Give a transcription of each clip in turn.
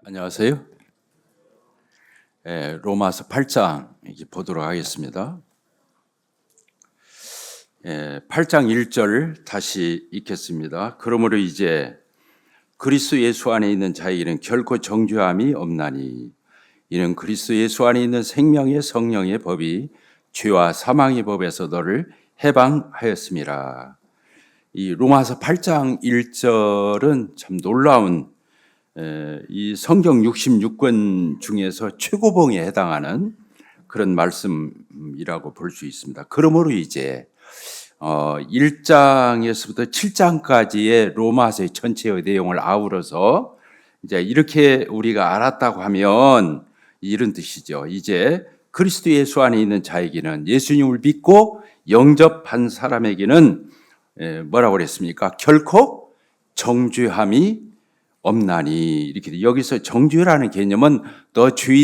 안녕하세요. 로마서 8장 보도록 하겠습니다. 8장 1절 다시 읽겠습니다. 그러므로 이제 그리스도 예수 안에 있는 자에게는 결코 정죄함이 없나니 이는 그리스도 예수 안에 있는 생명의 성령의 법이 죄와 사망의 법에서 너를 해방하였음이라. 이 로마서 8장 1절은 참 놀라운 이 성경 66권 중에서 최고봉에 해당하는 그런 말씀이라고 볼 수 있습니다. 그러므로 이제 1장에서부터 7장까지의 로마서의 전체의 내용을 아우러서 이제 이렇게 우리가 알았다고 하면 이런 뜻이죠. 이제 그리스도 예수 안에 있는 자에게는, 예수님을 믿고 영접한 사람에게는 뭐라고 그랬습니까? 결코 정죄함이 없나니. 이렇게 여기서 정죄라는 개념은 너 죄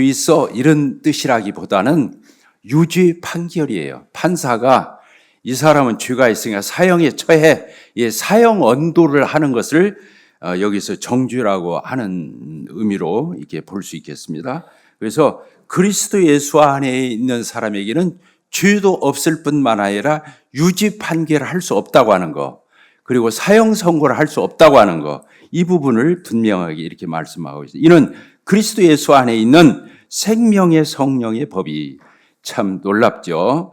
있어 이런 뜻이라기보다는 유죄 판결이에요. 판사가 이 사람은 죄가 있으니까 사형에 처해, 사형 언도를 하는 것을 여기서 정죄라고 하는 의미로 이렇게 볼 수 있겠습니다. 그래서 그리스도 예수 안에 있는 사람에게는 죄도 없을 뿐만 아니라 유죄 판결을 할 수 없다고 하는 거, 그리고 사형 선고를 할 수 없다고 하는 거, 이 부분을 분명하게 이렇게 말씀하고 있습니다. 이는 그리스도 예수 안에 있는 생명의 성령의 법이, 참 놀랍죠.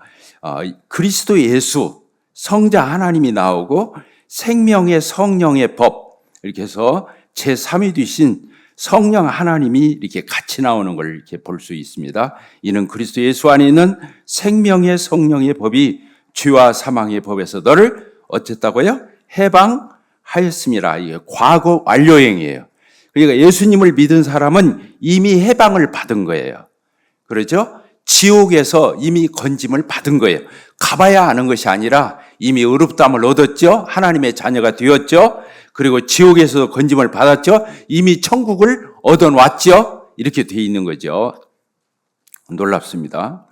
그리스도 예수, 성자 하나님이 나오고 생명의 성령의 법, 이렇게 해서 제3위 되신 성령 하나님이 이렇게 같이 나오는 걸 이렇게 볼 수 있습니다. 이는 그리스도 예수 안에 있는 생명의 법이 죄와 사망의 법에서 너를 어쨌다고요? 해방하였습니다. 이게 과거 완료형이에요. 그러니까 예수님을 믿은 사람은 이미 해방을 받은 거예요. 그렇죠? 지옥에서 이미 건짐을 받은 거예요. 가봐야 아는 것이 아니라 이미 의롭다함을 얻었죠. 하나님의 자녀가 되었죠. 그리고 지옥에서도 건짐을 받았죠. 이미 천국을 얻어놨죠. 이렇게 돼 있는 거죠. 놀랍습니다.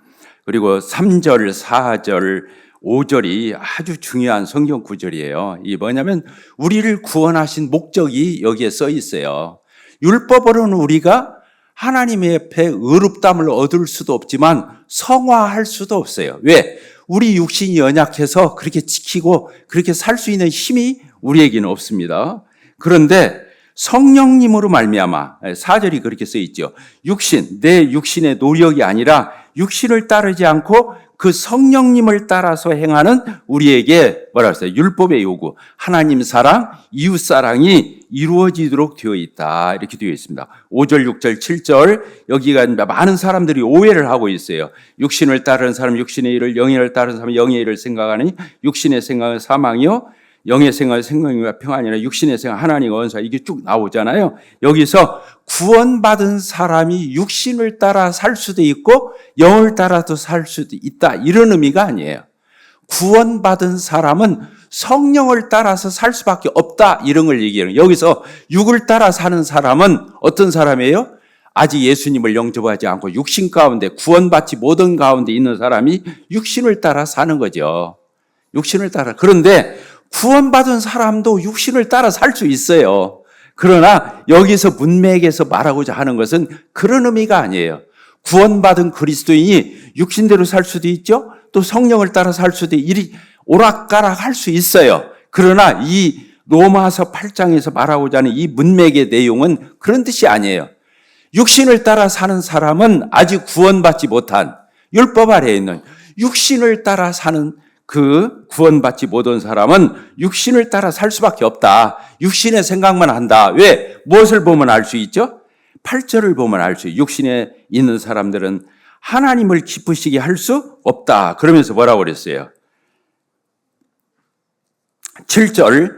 그리고 3절, 4절, 5절이 아주 중요한 성경 구절이에요. 이 뭐냐면 우리를 구원하신 목적이 여기에 써 있어요. 율법으로는 우리가 하나님의 앞에 의롭다함을 얻을 수도 없지만 성화할 수도 없어요. 왜? 우리 육신이 연약해서 그렇게 지키고 그렇게 살 수 있는 힘이 우리에게는 없습니다. 그런데 성령님으로 말미암아, 4절이 그렇게 써 있죠. 내 육신의 노력이 아니라 육신을 따르지 않고 그 성령님을 따라서 행하는 우리에게 뭐라 했어요? 율법의 요구, 하나님 사랑, 이웃 사랑이 이루어지도록 되어 있다. 이렇게 되어 있습니다. 5절, 6절, 7절 여기가 많은 사람들이 오해를 하고 있어요. 육신을 따르는 사람 육신의 일을, 영의 따르는 사람 영의 일을 생각하니 육신의 생각은 사망이요, 영의 생각은 생명과 평안이나 육신의 생각 하나님과 원수가, 이게 쭉 나오잖아요. 여기서 구원받은 사람이 육신을 따라 살 수도 있고 영을 따라서 살 수도 있다, 이런 의미가 아니에요. 구원받은 사람은 성령을 따라서 살 수밖에 없다, 이런 걸 얘기해요. 여기서 육을 따라 사는 사람은 어떤 사람이에요? 아직 예수님을 영접하지 않고 육신 가운데, 구원받지 못한 가운데 있는 사람이 육신을 따라 사는 거죠. 육신을 따라. 그런데 구원받은 사람도 육신을 따라 살 수 있어요. 그러나 여기서 문맥에서 말하고자 하는 것은 그런 의미가 아니에요. 구원받은 그리스도인이 육신대로 살 수도 있죠. 또 성령을 따라 살 수도 이리 오락가락 할 수 있어요. 그러나 이 로마서 8장에서 말하고자 하는 이 문맥의 내용은 그런 뜻이 아니에요. 육신을 따라 사는 사람은 아직 구원받지 못한, 율법 아래에 있는 육신을 따라 사는 그 구원받지 못한 사람은 육신을 따라 살 수밖에 없다. 육신의 생각만 한다. 왜? 무엇을 보면 알 수 있죠? 8절을 보면 알 수 있죠. 육신에 있는 사람들은 하나님을 기쁘시게 할 수 없다. 그러면서 뭐라고 그랬어요? 7절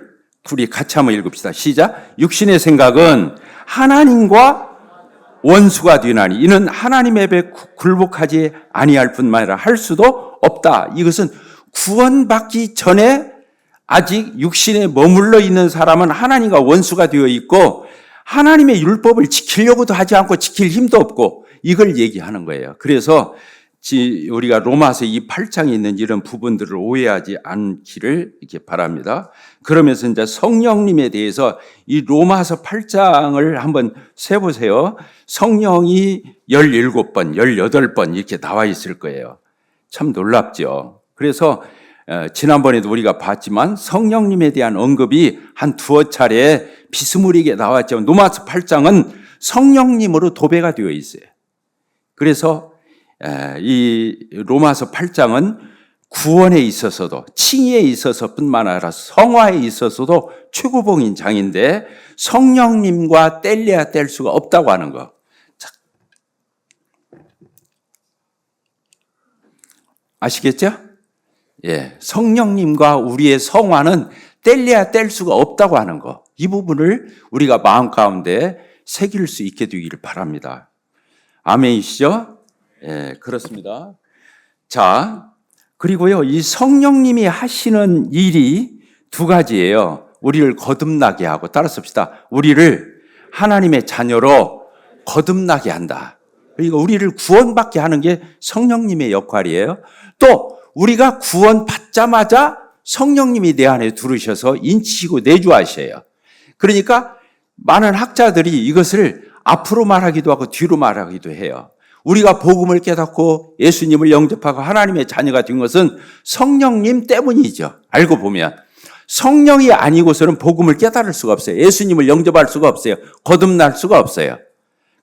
우리 같이 한번 읽읍시다. 시작. 육신의 생각은 하나님과 원수가 되나니 이는 하나님의 앞에 굴복하지 아니할 뿐만 아니라 할 수도 없다. 이것은 구원받기 전에 아직 육신에 머물러 있는 사람은 하나님과 원수가 되어 있고 하나님의 율법을 지키려고도 하지 않고 지킬 힘도 없고, 이걸 얘기하는 거예요. 그래서 우리가 로마서 이 8장에 있는 이런 부분들을 오해하지 않기를 이렇게 바랍니다. 그러면서 이제 성령님에 대해서 이 로마서 8장을 한번 세보세요. 성령이 17번, 18번 이렇게 나와 있을 거예요. 참 놀랍죠. 그래서 지난번에도 우리가 봤지만 성령님에 대한 언급이 한 두어 차례 비스무리하게 나왔지만 로마서 8장은 성령님으로 도배가 되어 있어요. 그래서 이 로마서 8장은 구원에 있어서도 칭의에 있어서뿐만 아니라 성화에 있어서도 최고봉인 장인데 성령님과 뗄래야 뗄 수가 없다고 하는 거. 아시겠죠? 예, 성령님과 우리의 성화는 뗄래야 뗄 수가 없다고 하는 거. 이 부분을 우리가 마음 가운데 새길 수 있게 되기를 바랍니다. 아멘이시죠? 예, 그렇습니다. 자, 그리고요, 이 성령님이 하시는 일이 두 가지예요. 우리를 거듭나게 하고, 따라 씁시다. 우리를 하나님의 자녀로 거듭나게 한다. 그러니까 우리를 구원받게 하는 게 성령님의 역할이에요. 또 우리가 구원받자마자 성령님이 내 안에 들으셔서 인치시고 내주하셔요. 그러니까 많은 학자들이 이것을 앞으로 말하기도 하고 뒤로 말하기도 해요. 우리가 복음을 깨닫고 예수님을 영접하고 하나님의 자녀가 된 것은 성령님 때문이죠. 알고 보면 성령이 아니고서는 복음을 깨달을 수가 없어요. 예수님을 영접할 수가 없어요. 거듭날 수가 없어요.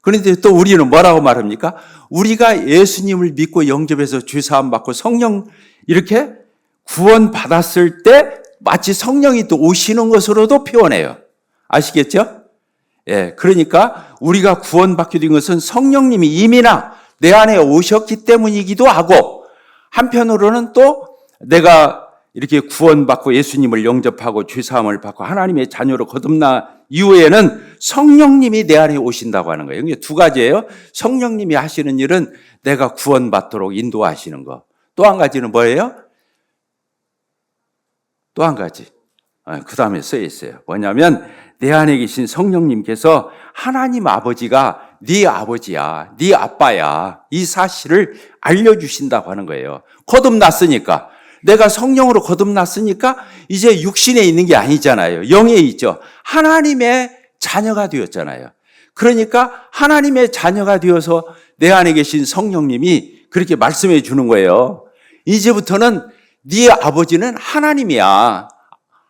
그런데 또 우리는 뭐라고 말합니까? 우리가 예수님을 믿고 영접해서 죄사함 받고 성령 이렇게 구원받았을 때 마치 성령이 또 오시는 것으로도 표현해요. 아시겠죠? 예, 그러니까 우리가 구원받게 된 것은 성령님이 이미나 내 안에 오셨기 때문이기도 하고, 한편으로는 또 내가 이렇게 구원받고 예수님을 영접하고 죄사함을 받고 하나님의 자녀로 거듭나 이후에는 성령님이 내 안에 오신다고 하는 거예요. 이게 두 가지예요. 성령님이 하시는 일은 내가 구원받도록 인도하시는 거. 또 한 가지는 뭐예요? 또 한 가지. 그 다음에 써 있어요. 뭐냐면 내 안에 계신 성령님께서 하나님 아버지가 네 아버지야, 네 아빠야, 이 사실을 알려주신다고 하는 거예요. 거듭났으니까. 내가 성령으로 거듭났으니까 이제 육신에 있는 게 아니잖아요. 영에 있죠. 하나님의 자녀가 되었잖아요. 그러니까 하나님의 자녀가 되어서 내 안에 계신 성령님이 그렇게 말씀해 주는 거예요. 이제부터는 네 아버지는 하나님이야.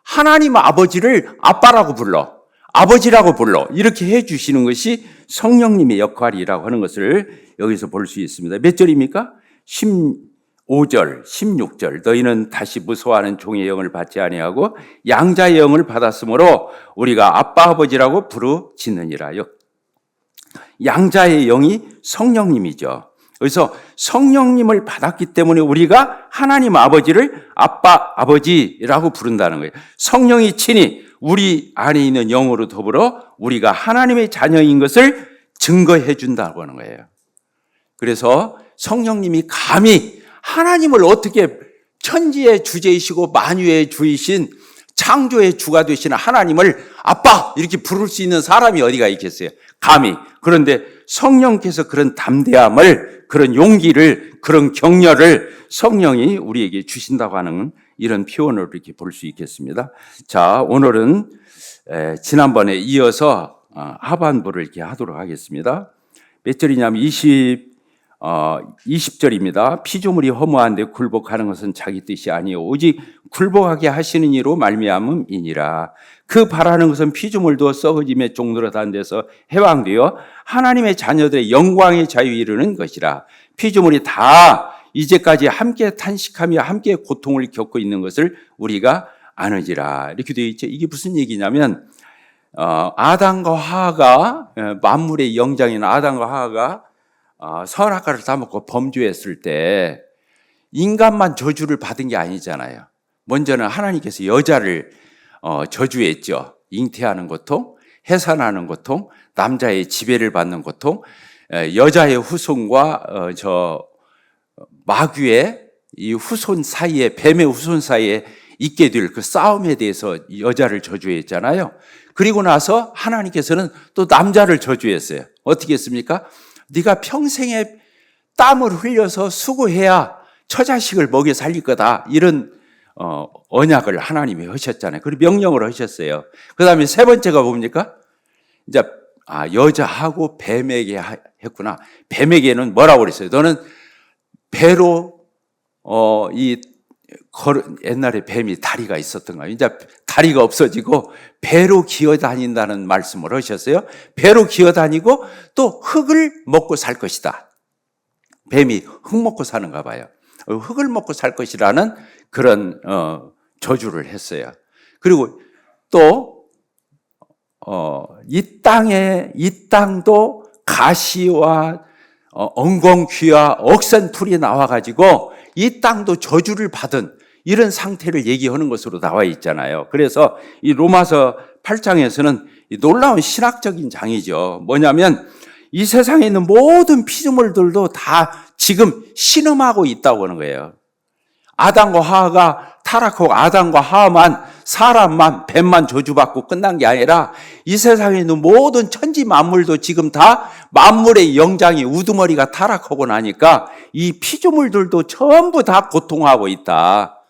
하나님 아버지를 아빠라고 불러. 아버지라고 불러. 이렇게 해 주시는 것이 성령님의 역할이라고 하는 것을 여기서 볼 수 있습니다. 몇 절입니까? 15절, 16절. 너희는 다시 무서워하는 종의 영을 받지 아니하고 양자의 영을 받았으므로 우리가 아빠 아버지라고 부르짖느니라. 양자의 영이 성령님이죠. 그래서 성령님을 받았기 때문에 우리가 하나님 아버지를 아빠 아버지라고 부른다는 거예요. 성령이 친히 우리 안에 있는 영으로 더불어 우리가 하나님의 자녀인 것을 증거해 준다고 하는 거예요. 그래서 성령님이 감히 하나님을 어떻게 천지의 주제이시고 만유의 주이신 창조의 주가 되시는 하나님을 아빠 이렇게 부를 수 있는 사람이 어디가 있겠어요? 감히. 그런데 성령께서 그런 담대함을, 그런 용기를, 그런 격려를 성령이 우리에게 주신다고 하는 이런 표현을 이렇게 볼 수 있겠습니다. 자, 오늘은 지난번에 이어서 하반부를 이렇게 하도록 하겠습니다. 몇 절이냐면 20절입니다. 피조물이 허무한데 굴복하는 것은 자기 뜻이 아니요 오직 굴복하게 하시는 이로 말미암음이니라. 그 바라는 것은 피조물도 썩어짐의 종로로 단 데서 해방되어 하나님의 자녀들의 영광의 자유에 이르는 것이라. 피조물이 다 이제까지 함께 탄식하며 함께 고통을 겪고 있는 것을 우리가 아느니라. 이렇게 되어 있죠. 이게 무슨 얘기냐면 아담과 하하가, 만물의 영장인 아담과 하하가 선악과를 따먹고 범죄했을 때 인간만 저주를 받은 게 아니잖아요. 먼저는 하나님께서 여자를 저주했죠. 잉태하는 고통, 해산하는 고통, 남자의 지배를 받는 고통, 여자의 후손과 마귀의 이 후손 사이에, 뱀의 후손 사이에 있게 될 그 싸움에 대해서 여자를 저주했잖아요. 그리고 나서 하나님께서는 또 남자를 저주했어요. 어떻게 했습니까? 네가 평생에 땀을 흘려서 수고해야 처자식을 먹여 살릴 거다. 이런 언약을 하나님이 하셨잖아요. 그리고 명령을 하셨어요. 그 다음에 세 번째가 뭡니까? 이제 여자하고 뱀에게 했구나. 뱀에게는 뭐라고 그랬어요? 너는 배로 옛날에 뱀이 다리가 있었던가요? 이제 다리가 없어지고 배로 기어다닌다는 말씀을 하셨어요. 배로 기어다니고 또 흙을 먹고 살 것이다. 뱀이 흙 먹고 사는가 봐요. 흙을 먹고 살 것이라는 그런 저주를 했어요. 그리고 또 이 땅도 가시와 엉겅퀴와 억센풀이 나와가지고 이 땅도 저주를 받은 이런 상태를 얘기하는 것으로 나와 있잖아요. 그래서 이 로마서 8장에서는 놀라운 신학적인 장이죠. 뭐냐면 이 세상에 있는 모든 피조물들도 다 지금 신음하고 있다고 하는 거예요. 아담과 하와가 타락하고 아담과 하와만, 사람만, 뱀만 저주받고 끝난 게 아니라 이 세상에 있는 모든 천지 만물도 지금 다 만물의 영장이 우두머리가 타락하고 나니까 이 피조물들도 전부 다 고통하고 있다.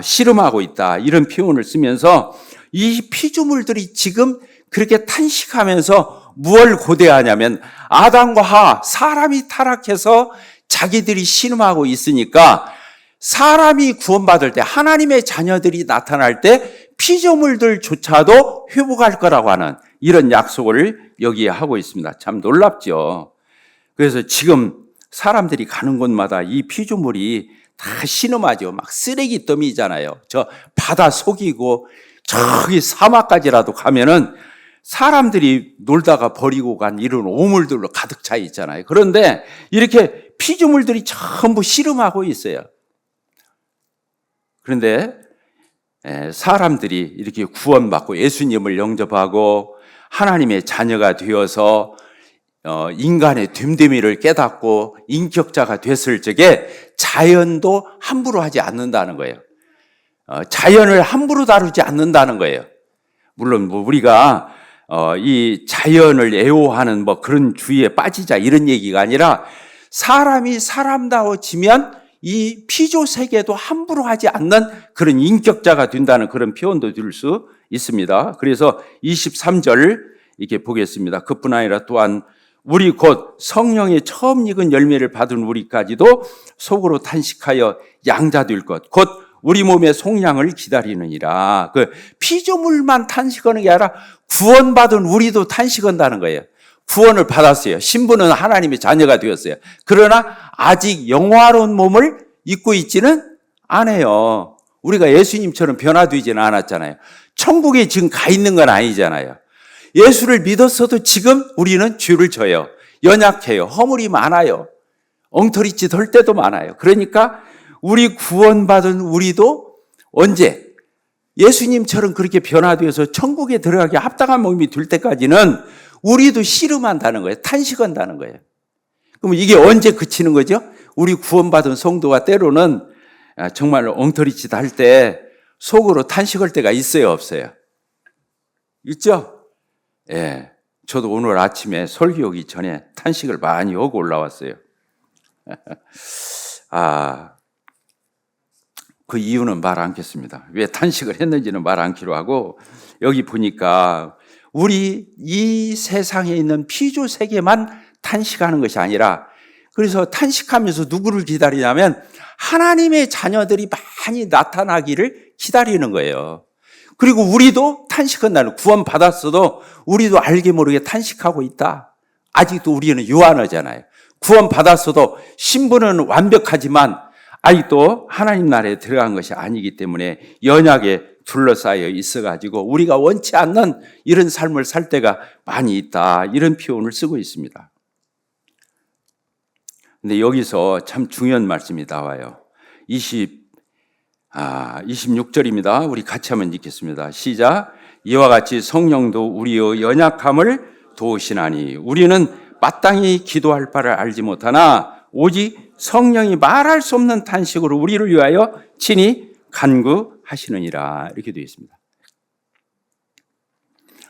씨름하고 있다. 이런 표현을 쓰면서 이 피조물들이 지금 그렇게 탄식하면서 무엇을 고대하냐면 아담과 하와, 사람이 타락해서 자기들이 씨름하고 있으니까 사람이 구원받을 때, 하나님의 자녀들이 나타날 때 피조물들조차도 회복할 거라고 하는 이런 약속을 여기에 하고 있습니다. 참 놀랍죠. 그래서 지금 사람들이 가는 곳마다 이 피조물이 다 신음하죠. 막 쓰레기 더미잖아요. 저 바다 속이고 저기 사막까지라도 가면은 사람들이 놀다가 버리고 간 이런 오물들로 가득 차 있잖아요. 그런데 이렇게 피조물들이 전부 씨름하고 있어요. 그런데 사람들이 이렇게 구원받고 예수님을 영접하고 하나님의 자녀가 되어서 인간의 됨됨이를 깨닫고 인격자가 됐을 적에 자연도 함부로 하지 않는다는 거예요. 자연을 함부로 다루지 않는다는 거예요. 물론 우리가 이 자연을 애호하는 그런 주의에 빠지자 이런 얘기가 아니라 사람이 사람다워지면 이 피조 세계도 함부로 하지 않는 그런 인격자가 된다는 그런 표현도 들 수 있습니다. 그래서 23절 이렇게 보겠습니다. 그뿐 아니라 또한 우리 곧 성령의 처음 익은 열매를 받은 우리까지도 속으로 탄식하여 양자될 것, 곧 우리 몸의 속량을 기다리느니라. 그 피조물만 탄식하는 게 아니라 구원받은 우리도 탄식한다는 거예요. 구원을 받았어요. 신부는 하나님의 자녀가 되었어요. 그러나 아직 영화로운 몸을 입고 있지는 않아요. 우리가 예수님처럼 변화되지는 않았잖아요. 천국에 지금 가 있는 건 아니잖아요. 예수를 믿었어도 지금 우리는 죄를 져요. 연약해요. 허물이 많아요. 엉터리짓 할 때도 많아요. 그러니까 우리 구원받은 우리도 언제 예수님처럼 그렇게 변화되어서 천국에 들어가기 합당한 몸이 될 때까지는 우리도 씨름한다는 거예요. 탄식한다는 거예요. 그럼 이게 언제 그치는 거죠? 우리 구원받은 성도가 때로는 정말 엉터리짓 할 때 속으로 탄식할 때가 있어요, 없어요? 있죠? 예. 저도 오늘 아침에 설교 오기 전에 탄식을 많이 하고 올라왔어요. 그 이유는 말 않겠습니다. 왜 탄식을 했는지는 말 않기로 하고, 여기 보니까 우리 이 세상에 있는 피조 세계만 탄식하는 것이 아니라, 그래서 탄식하면서 누구를 기다리냐면 하나님의 자녀들이 많이 나타나기를 기다리는 거예요. 그리고 우리도 탄식한다는, 구원 받았어도 우리도 알게 모르게 탄식하고 있다. 아직도 우리는 유한하잖아요. 구원 받았어도 신분은 완벽하지만 아직도 하나님 나라에 들어간 것이 아니기 때문에 연약에 둘러싸여 있어가지고 우리가 원치 않는 이런 삶을 살 때가 많이 있다. 이런 표현을 쓰고 있습니다. 근데 여기서 참 중요한 말씀이 나와요. 26절입니다. 우리 같이 한번 읽겠습니다. 시작. 이와 같이 성령도 우리의 연약함을 도우시나니 우리는 마땅히 기도할 바를 알지 못하나 오직 성령이 말할 수 없는 탄식으로 우리를 위하여 친히 간구하시느니라. 이렇게 되어 있습니다.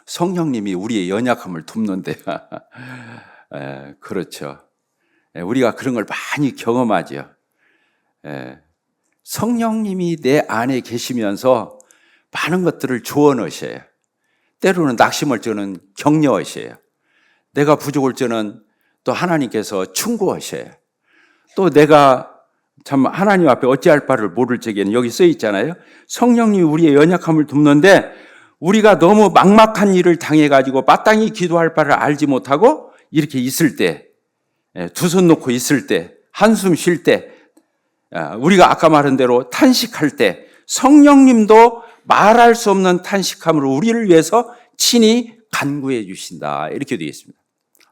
성령님이 우리의 연약함을 돕는데 그렇죠. 우리가 그런 걸 많이 경험하죠. 성령님이 내 안에 계시면서 많은 것들을 주어넣으셔요. 때로는 낙심할 때는 격려하셔요. 내가 부족할 때는 또 하나님께서 충고하셔요. 또 내가 참 하나님 앞에 어찌할 바를 모를 적에는 여기 써 있잖아요. 성령님이 우리의 연약함을 돕는데 우리가 너무 막막한 일을 당해가지고 마땅히 기도할 바를 알지 못하고 이렇게 있을 때, 두 손 놓고 있을 때, 한숨 쉴 때, 우리가 아까 말한 대로 탄식할 때 성령님도 말할 수 없는 탄식함으로 우리를 위해서 친히 간구해 주신다. 이렇게 되어 있습니다.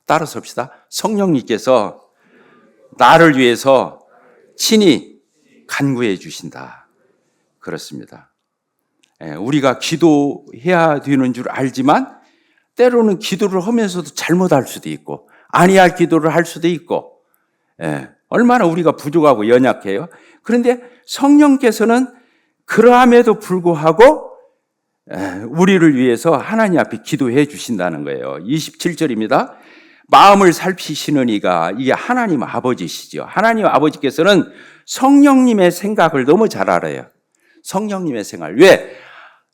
따라서 합시다. 성령님께서 나를 위해서 친히 간구해 주신다. 그렇습니다. 우리가 기도해야 되는 줄 알지만 때로는 기도를 하면서도 잘못할 수도 있고 아니할 기도를 할 수도 있고 얼마나 우리가 부족하고 연약해요. 그런데 성령께서는 그러함에도 불구하고 우리를 위해서 하나님 앞에 기도해 주신다는 거예요. 27절입니다. 마음을 살피시는 이가 이게 하나님 아버지시죠. 하나님 아버지께서는 성령님의 생각을 너무 잘 알아요. 성령님의 생각. 왜?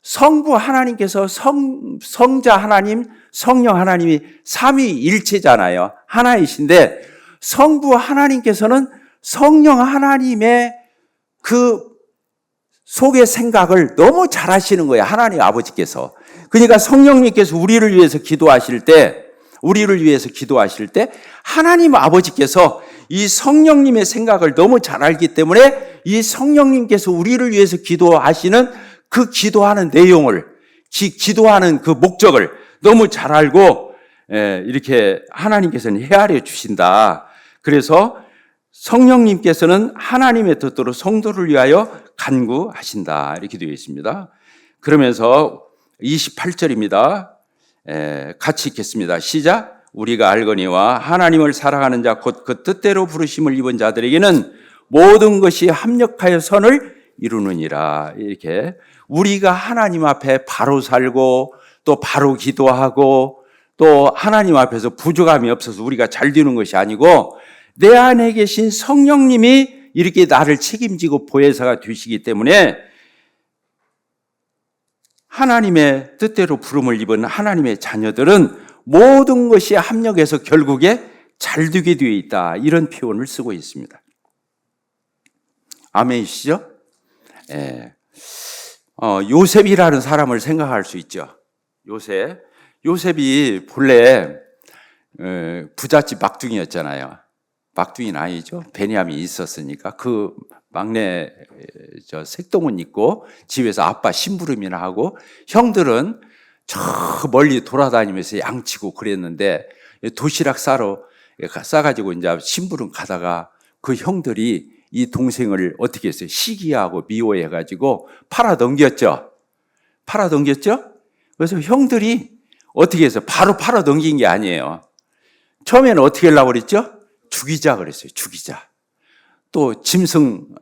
성부 하나님께서 성자 하나님, 성령 하나님이 삼위일체잖아요. 하나이신데 성부 하나님께서는 성령 하나님의 그 속의 생각을 너무 잘 아시는 거예요. 하나님 아버지께서. 그러니까 성령님께서 우리를 위해서 기도하실 때 하나님 아버지께서 이 성령님의 생각을 너무 잘 알기 때문에 이 성령님께서 우리를 위해서 기도하시는 그 기도하는 내용을, 기도하는 그 목적을 너무 잘 알고 이렇게 하나님께서는 헤아려 주신다. 그래서 성령님께서는 하나님의 뜻대로 성도를 위하여 간구하신다. 이렇게 되어 있습니다. 그러면서 28절입니다. 같이 읽겠습니다. 시작. 우리가 알거니와 하나님을 사랑하는 자 곧 그 뜻대로 부르심을 입은 자들에게는 모든 것이 합력하여 선을 이루느니라. 이렇게 우리가 하나님 앞에 바로 살고 또 바로 기도하고 또 하나님 앞에서 부족함이 없어서 우리가 잘 되는 것이 아니고 내 안에 계신 성령님이 이렇게 나를 책임지고 보혜사가 되시기 때문에 하나님의 뜻대로 부름을 입은 하나님의 자녀들은 모든 것이 합력해서 결국에 잘 되게 되어 있다. 이런 표현을 쓰고 있습니다. 아멘이시죠? 요셉이라는 사람을 생각할 수 있죠. 요셉이 본래 부잣집 막둥이였잖아요. 막둥이는 아니죠. 베냐민이 있었으니까 그 막내 색동은 있고 집에서 아빠 심부름이나 하고 형들은 저 멀리 돌아다니면서 양치고 그랬는데 도시락 싸가지고 이제 심부름 가다가 그 형들이 이 동생을 어떻게 했어요? 시기하고 미워해가지고 팔아넘겼죠. 그래서 형들이 어떻게 해서 바로 팔아넘긴 게 아니에요. 처음에는 어떻게 하려고 그랬죠? 죽이자 그랬어요. 죽이자. 또 짐승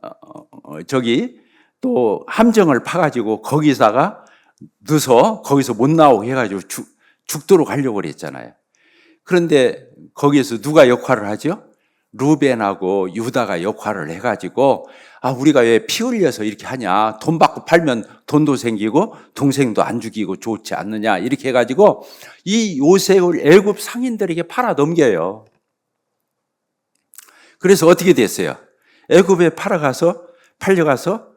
또 함정을 파가지고 거기다가 넣어서 거기서 못 나오게 해가지고 죽도록 하려고 그랬잖아요. 그런데 거기에서 누가 역할을 하죠? 루벤하고 유다가 역할을 해가지고 우리가 왜 피 흘려서 이렇게 하냐? 돈 받고 팔면 돈도 생기고 동생도 안 죽이고 좋지 않느냐? 이렇게 해가지고 이 요셉을 애굽 상인들에게 팔아 넘겨요. 그래서 어떻게 됐어요? 애굽에 팔려가서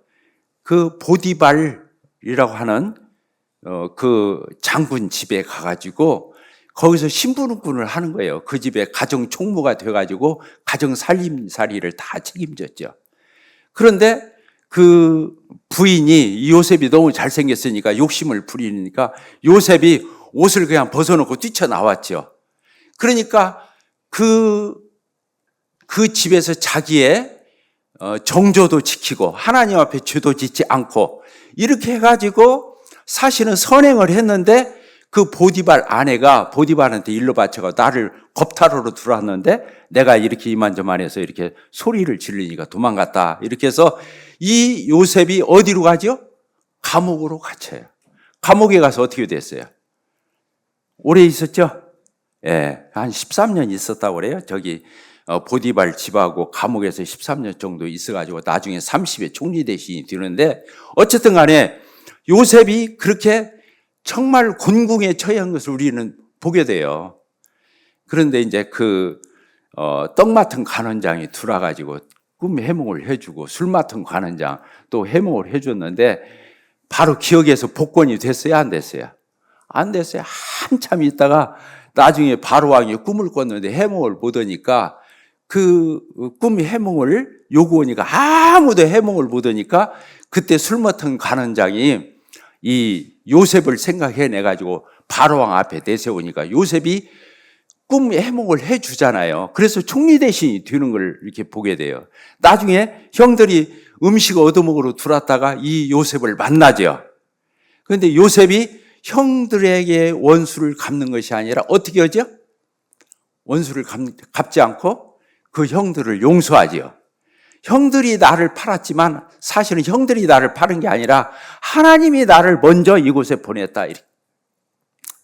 그 보디발이라고 하는 그 장군 집에 가가지고 거기서 심부름꾼을 하는 거예요. 그 집에 가정 총무가 돼가지고 가정 살림살이를 다 책임졌죠. 그런데 그 부인이 요셉이 너무 잘생겼으니까 욕심을 부리니까 요셉이 옷을 그냥 벗어놓고 뛰쳐나왔죠. 그러니까 그 집에서 자기의 정조도 지키고 하나님 앞에 죄도 짓지 않고 이렇게 해가지고 사실은 선행을 했는데 그 보디발 아내가 보디발한테 일러 바쳐가 나를 겁탈으로 들어왔는데 내가 이렇게 이만저만해서 이렇게 소리를 지르니까 도망갔다. 이렇게 해서 이 요셉이 어디로 가죠? 감옥으로 갇혀요. 감옥에 가서 어떻게 됐어요? 오래 있었죠? 한 13년 있었다고 그래요. 저기 보디발 집하고 감옥에서 13년 정도 있어가지고 나중에 30에 총리 대신이 되는데, 어쨌든 간에 요셉이 그렇게 정말 곤궁에 처한 것을 우리는 보게 돼요. 그런데 이제 떡 맡은 관원장이 들어와가지고 꿈 해몽을 해주고, 술 맡은 관원장 또 해몽을 해줬는데, 바로 기억에서 복권이 됐어요, 안 됐어요? 안 됐어요. 한참 있다가 나중에 바로왕이 꿈을 꿨는데 해몽을 보더니까, 그 꿈 해몽을 요구하니까 아무도 해몽을 보더니까, 그때 술 맡은 관원장이 이 요셉을 생각해내가지고 바로왕 앞에 내세우니까 요셉이 꿈 해몽을 해주잖아요. 그래서 총리 대신이 되는 걸 이렇게 보게 돼요. 나중에 형들이 음식 얻어먹으러 들어왔다가 이 요셉을 만나죠. 그런데 요셉이 형들에게 원수를 갚는 것이 아니라 어떻게 하죠? 원수를 갚지 않고 그 형들을 용서하지요. 형들이 나를 팔았지만 사실은 형들이 나를 파는 게 아니라 하나님이 나를 먼저 이곳에 보냈다.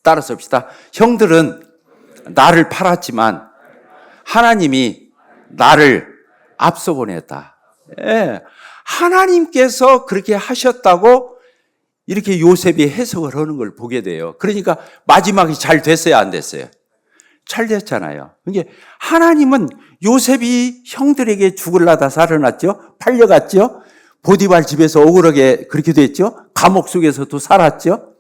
따라서 봅시다. 형들은 나를 팔았지만 하나님이 나를 앞서 보냈다. 예. 하나님께서 그렇게 하셨다고 이렇게 요셉이 해석을 하는 걸 보게 돼요. 그러니까 마지막이 잘 됐어요, 안 됐어요? 잘 됐잖아요. 그러니까 하나님은 요셉이 형들에게 죽을라다 살아났죠. 팔려갔죠. 보디발 집에서 억울하게 그렇게 됐죠. 감옥 속에서도 살았죠.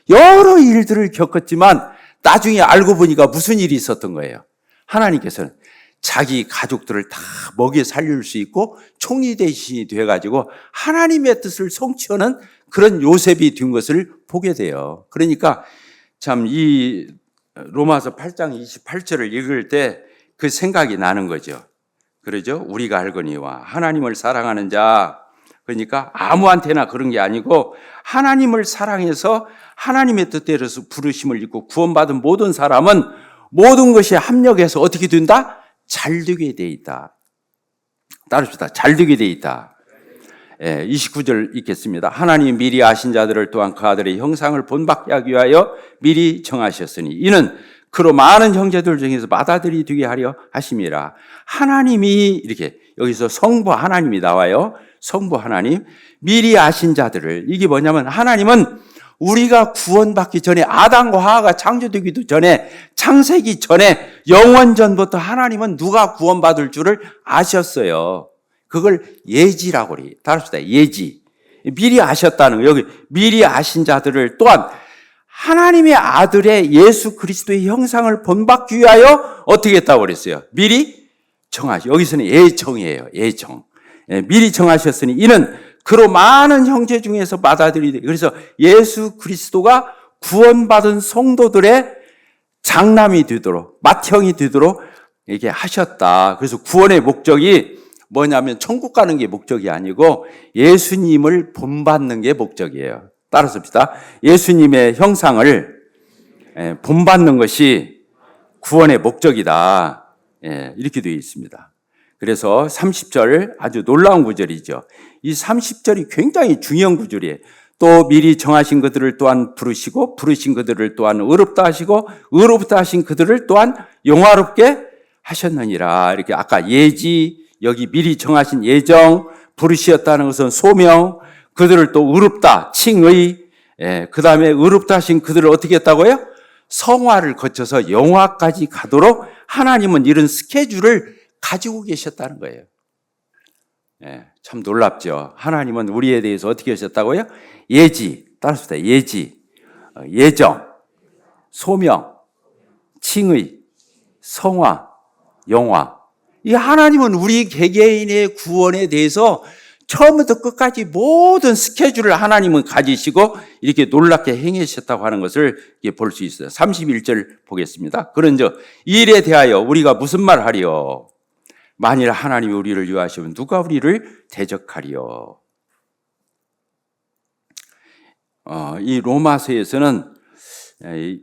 여러 일들을 겪었지만 나중에 알고 보니까 무슨 일이 있었던 거예요. 하나님께서는 자기 가족들을 다 먹여 살릴 수 있고 총리 대신이 돼가지고 하나님의 뜻을 성취하는 그런 요셉이 된 것을 보게 돼요. 그러니까 참 이 로마서 8장 28절을 읽을 때 그 생각이 나는 거죠. 그러죠? 우리가 알거니와 하나님을 사랑하는 자, 그러니까 아무한테나 그런 게 아니고 하나님을 사랑해서 하나님의 뜻대로서 부르심을 입고 구원받은 모든 사람은 모든 것이 합력해서 어떻게 된다? 잘 되게 돼 있다. 따릅시다. 잘 되게 돼 있다. 29절 읽겠습니다. 하나님 미리 아신 자들을 또한 그 아들의 형상을 본받게 하기 위하여 미리 정하셨으니 이는 그로 많은 형제들 중에서 맏아들이 되게 하려 하심이라. 하나님이 이렇게 여기서 성부 하나님이 나와요. 성부 하나님 미리 아신 자들을, 이게 뭐냐면 하나님은 우리가 구원받기 전에 아담과 하와가 창조되기도 전에 창세기 전에 영원전부터 하나님은 누가 구원받을 줄을 아셨어요. 그걸 예지라고 그래요. 다릅시다. 예지. 미리 아셨다는 거. 여기 미리 아신 자들을 또한 하나님의 아들의 예수 그리스도의 형상을 본받기 위하여 어떻게 했다고 그랬어요? 미리 정하시. 여기서는 예정이에요. 예정. 미리 정하셨으니 이는 그로 많은 형제 중에서 맏아들이 돼. 그래서 예수 그리스도가 구원받은 성도들의 장남이 되도록, 맏형이 되도록 이렇게 하셨다. 그래서 구원의 목적이 뭐냐면 천국 가는 게 목적이 아니고 예수님을 본받는 게 목적이에요. 따라서 봅시다. 예수님의 형상을 본받는 것이 구원의 목적이다. 이렇게 되어 있습니다. 그래서 30절 아주 놀라운 구절이죠. 이 30절이 굉장히 중요한 구절이에요. 또 미리 정하신 그들을 또한 부르시고 부르신 그들을 또한 의롭다 하시고 의롭다 하신 그들을 또한 영화롭게 하셨느니라. 이렇게 아까 예지, 여기 미리 정하신 예정, 부르시었다는 것은 소명, 그들을 또 의롭다, 칭의, 그 다음에 의롭다 하신 그들을 어떻게 했다고요? 성화를 거쳐서 영화까지 가도록 하나님은 이런 스케줄을 가지고 계셨다는 거예요. 참 놀랍죠. 하나님은 우리에 대해서 어떻게 하셨다고요? 예지, 따라서 예지, 예정, 소명, 칭의, 성화, 영화. 이 하나님은 우리 개개인의 구원에 대해서 처음부터 끝까지 모든 스케줄을 하나님은 가지시고 이렇게 놀랍게 행하셨다고 하는 것을 볼 수 있어요. 31절 보겠습니다. 그런즉 이 일에 대하여 우리가 무슨 말 하리요? 만일 하나님이 우리를 유하시면 누가 우리를 대적하리요? 이 로마서에서는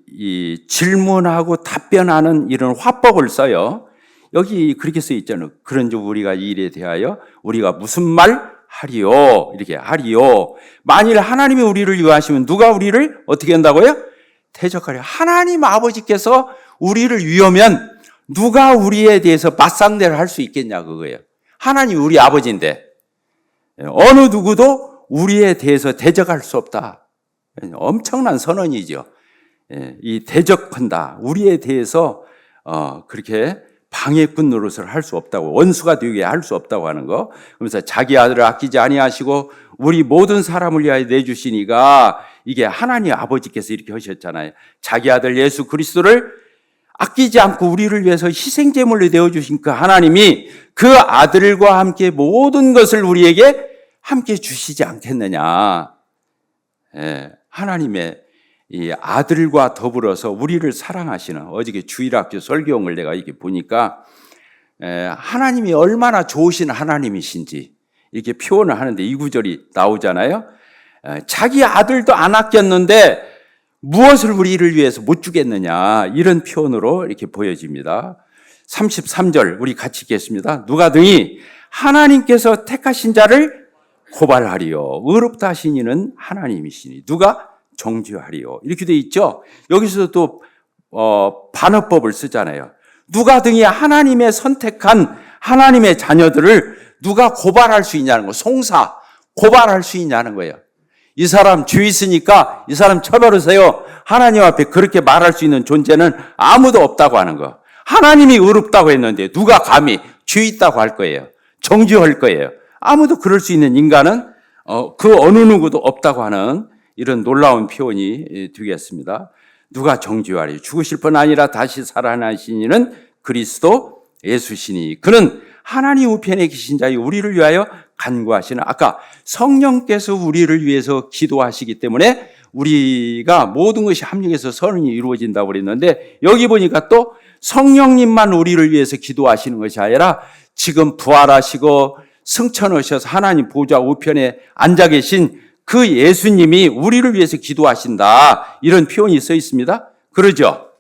이 질문하고 답변하는 이런 화법을 써요. 여기 그렇게 써 있잖아요. 그런즉 우리가 이 일에 대하여 우리가 무슨 말 하리요? 이렇게 하리요. 만일 하나님이 우리를 유하시면 누가 우리를 어떻게 한다고요? 대적하리요. 하나님 아버지께서 우리를 위하면 누가 우리에 대해서 맞상대를 할 수 있겠냐 그거예요. 하나님 우리 아버지인데 어느 누구도 우리에 대해서 대적할 수 없다. 엄청난 선언이죠. 이 대적한다. 우리에 대해서 그렇게 방해꾼 노릇을 할 수 없다고, 원수가 되게 할 수 없다고 하는 거. 그러면서 자기 아들을 아끼지 아니하시고 우리 모든 사람을 위하여 내주시니가, 이게 하나님 아버지께서 이렇게 하셨잖아요. 자기 아들 예수 그리스도를 아끼지 않고 우리를 위해서 희생제물로 내어주신 그 하나님이 그 아들과 함께 모든 것을 우리에게 함께 주시지 않겠느냐. 하나님의 이 아들과 더불어서 우리를 사랑하시는, 어저께 주일학교 설교를 내가 이렇게 보니까 하나님이 얼마나 좋으신 하나님이신지 이렇게 표현을 하는데, 이 구절이 나오잖아요. 자기 아들도 안 아꼈는데 무엇을 우리를 위해서 못 주겠느냐, 이런 표현으로 이렇게 보여집니다. 33절 우리 같이 읽겠습니다. 누가 등이 하나님께서 택하신 자를 고발하리요 의롭다 하신 이는 하나님이시니 누가 정죄하리요, 이렇게 돼 있죠. 여기서 또 반어법을 쓰잖아요. 누가 등이 하나님의 선택한 하나님의 자녀들을 누가 고발할 수 있냐는 거, 송사 고발할 수 있냐는 거예요. 이 사람 죄 있으니까 이 사람 처벌하세요. 하나님 앞에 그렇게 말할 수 있는 존재는 아무도 없다고 하는 거. 하나님이 의롭다고 했는데 누가 감히 죄 있다고 할 거예요. 정죄할 거예요. 아무도 그럴 수 있는 인간은 그 어느 누구도 없다고 하는 이런 놀라운 표현이 되겠습니다. 누가 정죄하리? 죽으실 뿐 아니라 다시 살아나신 이는 그리스도 예수시니 그는 하나님 우편에 계신 자여 우리를 위하여 간구하시는, 아까 성령께서 우리를 위해서 기도하시기 때문에 우리가 모든 것이 합력해서 선이 이루어진다고 그랬는데, 여기 보니까 또 성령님만 우리를 위해서 기도하시는 것이 아니라 지금 부활하시고 승천하셔서 하나님 보좌 우편에 앉아 계신 그 예수님이 우리를 위해서 기도하신다, 이런 표현이 써 있습니다. 그러죠?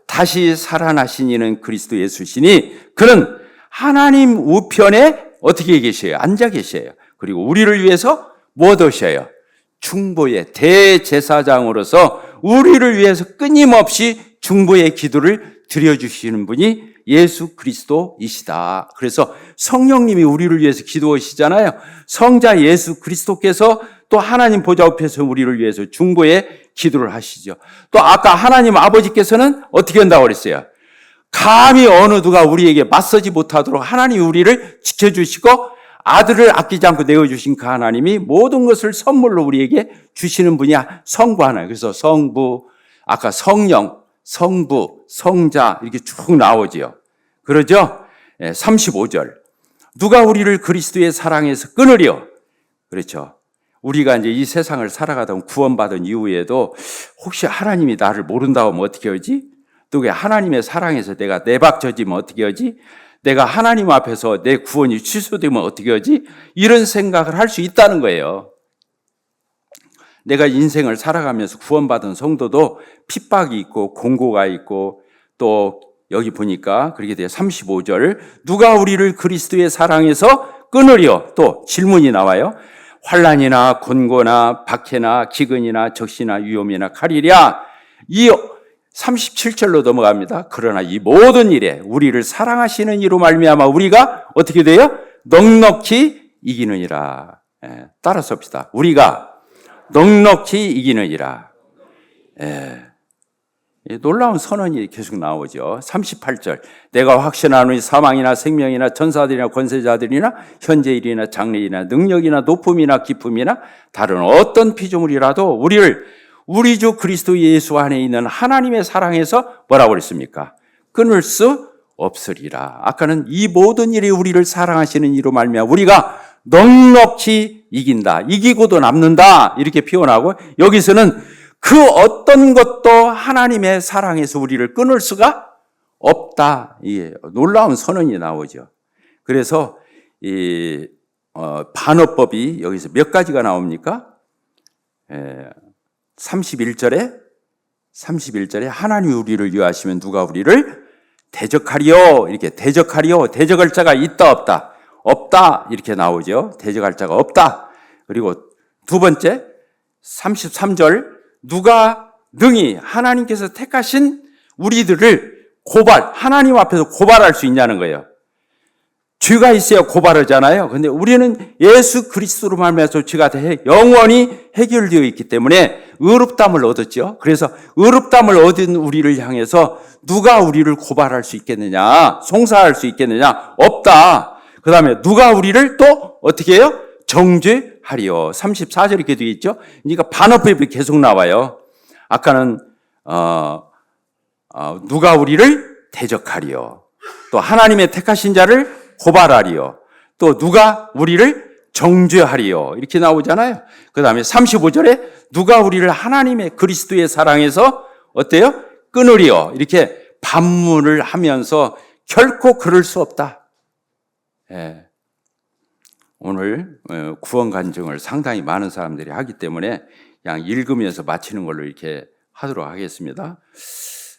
다시 살아나신 이는 그리스도 예수시니 그는 하나님 우편에 어떻게 계셔요? 앉아 계셔요. 그리고 우리를 위해서 뭐 하셔요? 중보의 대제사장으로서 우리를 위해서 끊임없이 중보의 기도를 드려주시는 분이 예수 그리스도이시다. 그래서 성령님이 우리를 위해서 기도하시잖아요. 성자 예수 그리스도께서 또 하나님 보좌 앞에서 우리를 위해서 중보의 기도를 하시죠. 또 아까 하나님 아버지께서는 어떻게 한다고 그랬어요? 감히 어느 누가 우리에게 맞서지 못하도록 하나님이 우리를 지켜주시고 아들을 아끼지 않고 내어주신 그 하나님이 모든 것을 선물로 우리에게 주시는 분이 성부 하나예요. 그래서 성부, 아까 성령, 성부, 성자 이렇게 쭉 나오지요. 그러죠? 35절. 누가 우리를 그리스도의 사랑에서 끊으려? 그렇죠. 우리가 이제 이 세상을 살아가다 구원받은 이후에도 혹시 하나님이 나를 모른다고 하면 어떻게 하지? 또 왜 하나님의 사랑에서 내가 내박져지면 어떻게 하지? 내가 하나님 앞에서 내 구원이 취소되면 어떻게 하지? 이런 생각을 할 수 있다는 거예요. 내가 인생을 살아가면서 구원받은 성도도 핍박이 있고 공고가 있고, 또 여기 보니까 그렇게 돼요. 35절. 누가 우리를 그리스도의 사랑에서 끊으려? 또 질문이 나와요. 환난이나 곤고나 박해나 기근이나 적시나 위험이나 칼이랴. 이 37절로 넘어갑니다. 그러나 이 모든 일에 우리를 사랑하시는 이로 말미암아 우리가 어떻게 돼요? 넉넉히 이기느니라. 따라서 합시다. 우리가 넉넉히 이기느니라. 놀라운 선언이 계속 나오죠. 38절. 내가 확신하노니 사망이나 생명이나 천사들이나 권세자들이나 현재일이나 장래일이나 능력이나 높음이나 깊음이나 다른 어떤 피조물이라도 우리를 우리 주 그리스도 예수 안에 있는 하나님의 사랑에서 뭐라고 그랬습니까? 끊을 수 없으리라. 아까는 이 모든 일이 우리를 사랑하시는 이로 말미암아 우리가 넉넉히 이긴다. 이기고도 남는다. 이렇게 표현하고, 여기서는 그 어떤 것도 하나님의 사랑에서 우리를 끊을 수가 없다. 이게 놀라운 선언이 나오죠. 그래서 이 반어법이 여기서 몇 가지가 나옵니까? 31절에 하나님이 우리를 위하시면 누가 우리를 대적하리요. 이렇게 대적하리요. 대적할 자가 있다 없다? 없다. 이렇게 나오죠. 대적할 자가 없다. 그리고 두 번째 33절. 누가 능히 하나님께서 택하신 우리들을 하나님 앞에서 고발할 수 있냐는 거예요. 죄가 있어야 고발하잖아요. 근데 우리는 예수 그리스도로 말미암아서 죄가 영원히 해결되어 있기 때문에 의롭다함을 얻었죠. 그래서 의롭다함을 얻은 우리를 향해서 누가 우리를 고발할 수 있겠느냐, 송사할 수 있겠느냐? 없다. 그 다음에 누가 우리를 또 어떻게 해요? 정죄하리요. 34절 이렇게 되어 있죠. 그러니까 반어법이 계속 나와요. 아까는 누가 우리를 대적하리요. 또 하나님의 택하신 자를 고발하리요. 또 누가 우리를 정죄하리요. 이렇게 나오잖아요. 그 다음에 35절에 누가 우리를 하나님의 그리스도의 사랑에서 어때요? 끊으리요. 이렇게 반문을 하면서 결코 그럴 수 없다. 예. 오늘 구원 간증을 상당히 많은 사람들이 하기 때문에 그냥 읽으면서 마치는 걸로 이렇게 하도록 하겠습니다.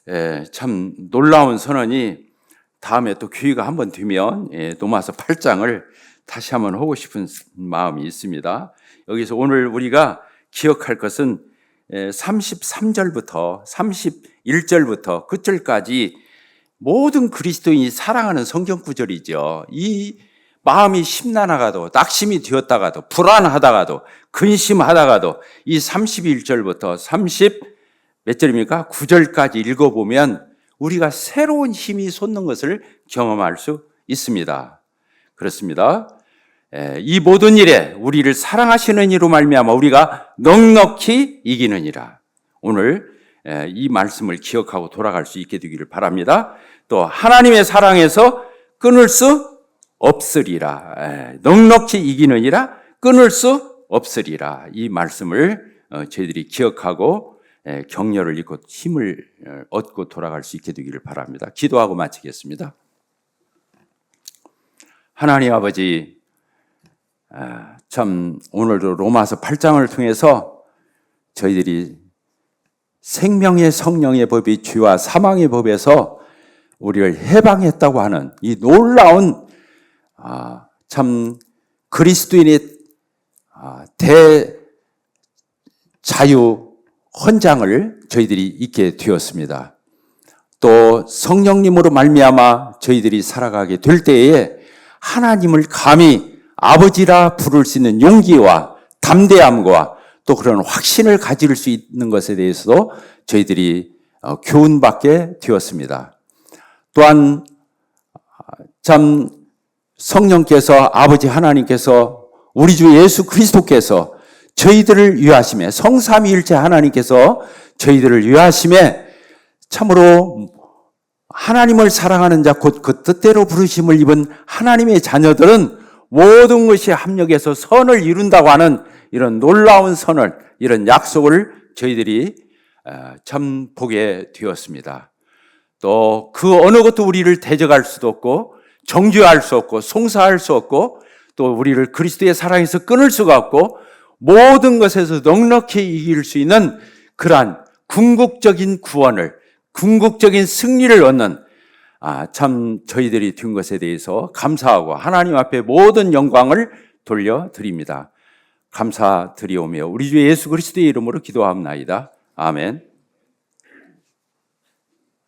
예, 참 놀라운 선언이 다음에 또 기회가 한번 되면 로마서 8장을 다시 한번 하고 싶은 마음이 있습니다. 여기서 오늘 우리가 기억할 것은 33절부터 31절부터 끝절까지 모든 그리스도인이 사랑하는 성경 구절이죠. 이 마음이 심란하가도 낙심이 되었다가도 불안하다가도 근심하다가도 이 31절부터 30 몇 절입니까? 9절까지 읽어보면 우리가 새로운 힘이 솟는 것을 경험할 수 있습니다. 그렇습니다. 이 모든 일에 우리를 사랑하시는 이로 말미암아 우리가 넉넉히 이기느니라. 오늘 이 말씀을 기억하고 돌아갈 수 있게 되기를 바랍니다. 또 하나님의 사랑에서 끊을 수 없으리라. 넉넉히 이기느니라, 끊을 수 없으리라. 이 말씀을 저희들이 기억하고 격려를 잃고 힘을 얻고 돌아갈 수 있게 되기를 바랍니다. 기도하고 마치겠습니다. 하나님 아버지, 참 오늘도 로마서 8장을 통해서 저희들이 생명의 성령의 법이 죄와 사망의 법에서 우리를 해방했다고 하는 이 놀라운 참 그리스도인의 대자유 헌장을 저희들이 있게 되었습니다. 또 성령님으로 말미암아 저희들이 살아가게 될 때에 하나님을 감히 아버지라 부를 수 있는 용기와 담대함과 또 그런 확신을 가질 수 있는 것에 대해서도 저희들이 교훈받게 되었습니다. 또한 참 성령께서 아버지 하나님께서 우리 주 예수 그리스도께서 저희들을 위하심에 성삼위일체 하나님께서 저희들을 위하심에 참으로 하나님을 사랑하는 자 곧 그 뜻대로 부르심을 입은 하나님의 자녀들은 모든 것이 합력해서 선을 이룬다고 하는 이런 놀라운 선을, 이런 약속을 저희들이 참 보게 되었습니다. 또 그 어느 것도 우리를 대적할 수도 없고 정죄할 수 없고 송사할 수 없고 또 우리를 그리스도의 사랑에서 끊을 수가 없고 모든 것에서 넉넉히 이길 수 있는 그러한 궁극적인 구원을, 궁극적인 승리를 얻는 참 저희들이 된 것에 대해서 감사하고 하나님 앞에 모든 영광을 돌려드립니다. 감사드리오며 우리 주 예수 그리스도의 이름으로 기도합나이다. 아멘.